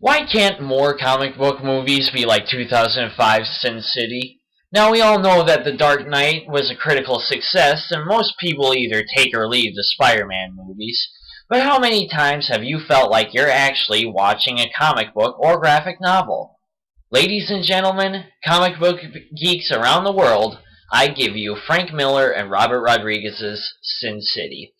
Why can't more comic book movies be like 2005's Sin City? Now we all know that The Dark Knight was a critical success and most people either take or leave the Spider-Man movies. But how many times have you felt like you're actually watching a comic book or graphic novel? Ladies and gentlemen, comic book geeks around the world, I give you Frank Miller and Robert Rodriguez's Sin City.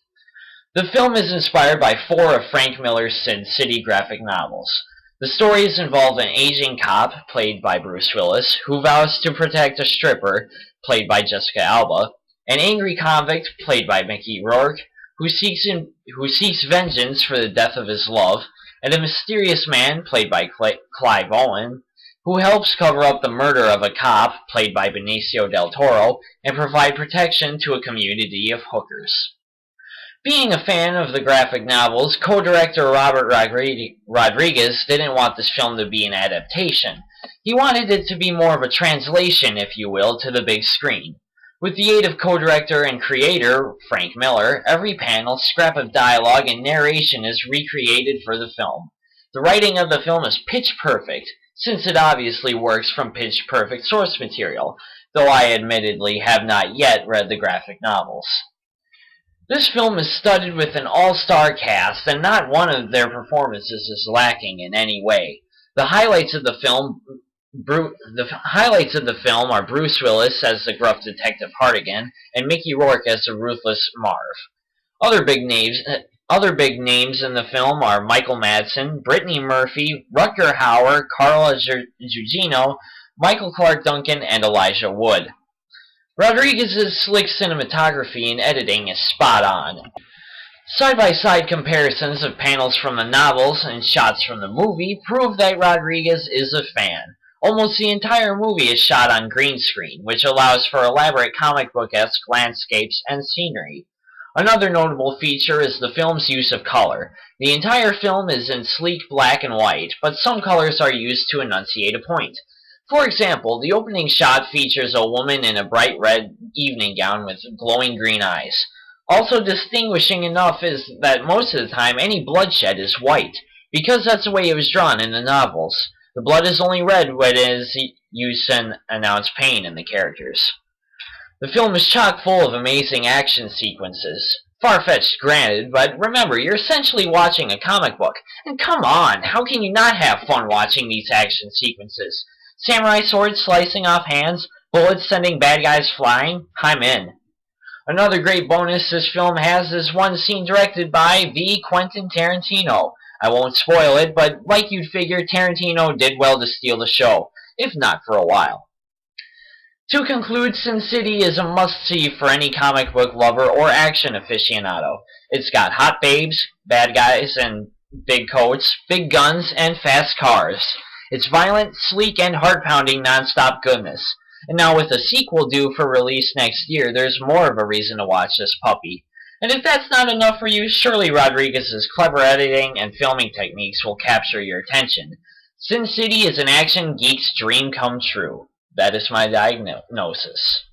The film is inspired by four of Frank Miller's Sin City graphic novels. The stories involve an aging cop, played by Bruce Willis, who vows to protect a stripper, played by Jessica Alba, an angry convict, played by Mickey Rourke, who seeks vengeance for the death of his love, and a mysterious man, played by Clive Owen, who helps cover up the murder of a cop, played by Benicio del Toro, and provide protection to a community of hookers. Being a fan of the graphic novels, co-director Robert Rodriguez didn't want this film to be an adaptation. He wanted it to be more of a translation, if you will, to the big screen. With the aid of co-director and creator Frank Miller, every panel, scrap of dialogue, and narration is recreated for the film. The writing of the film is pitch perfect, since it obviously works from pitch perfect source material, though I admittedly have not yet read the graphic novels. This film is studded with an all-star cast, and not one of their performances is lacking in any way. The highlights of the film are Bruce Willis as the gruff detective Hartigan, and Mickey Rourke as the ruthless Marv. Other big names in the film are Michael Madsen, Brittany Murphy, Rutger Hauer, Carla Gugino, Michael Clark Duncan, and Elijah Wood. Rodriguez's slick cinematography and editing is spot on. Side-by-side comparisons of panels from the novels and shots from the movie prove that Rodriguez is a fan. Almost the entire movie is shot on green screen, which allows for elaborate comic book-esque landscapes and scenery. Another notable feature is the film's use of color. The entire film is in sleek black and white, but some colors are used to enunciate a point. For example, the opening shot features a woman in a bright red evening gown with glowing green eyes. Also distinguishing enough is that most of the time any bloodshed is white, because that's the way it was drawn in the novels. The blood is only red when it is used to announce pain in the characters. The film is chock full of amazing action sequences. Far-fetched granted, but remember, you're essentially watching a comic book. And come on, how can you not have fun watching these action sequences? Samurai swords slicing off hands, bullets sending bad guys flying, I'm in. Another great bonus this film has is one scene directed by the Quentin Tarantino. I won't spoil it, but like you'd figure, Tarantino did well to steal the show, if not for a while. To conclude, Sin City is a must-see for any comic book lover or action aficionado. It's got hot babes, bad guys and big coats, big guns, and fast cars. It's violent, sleek, and heart-pounding non-stop goodness. And now with a sequel due for release next year, there's more of a reason to watch this puppy. And if that's not enough for you, surely Rodriguez's clever editing and filming techniques will capture your attention. Sin City is an action geek's dream come true. That is my diagnosis.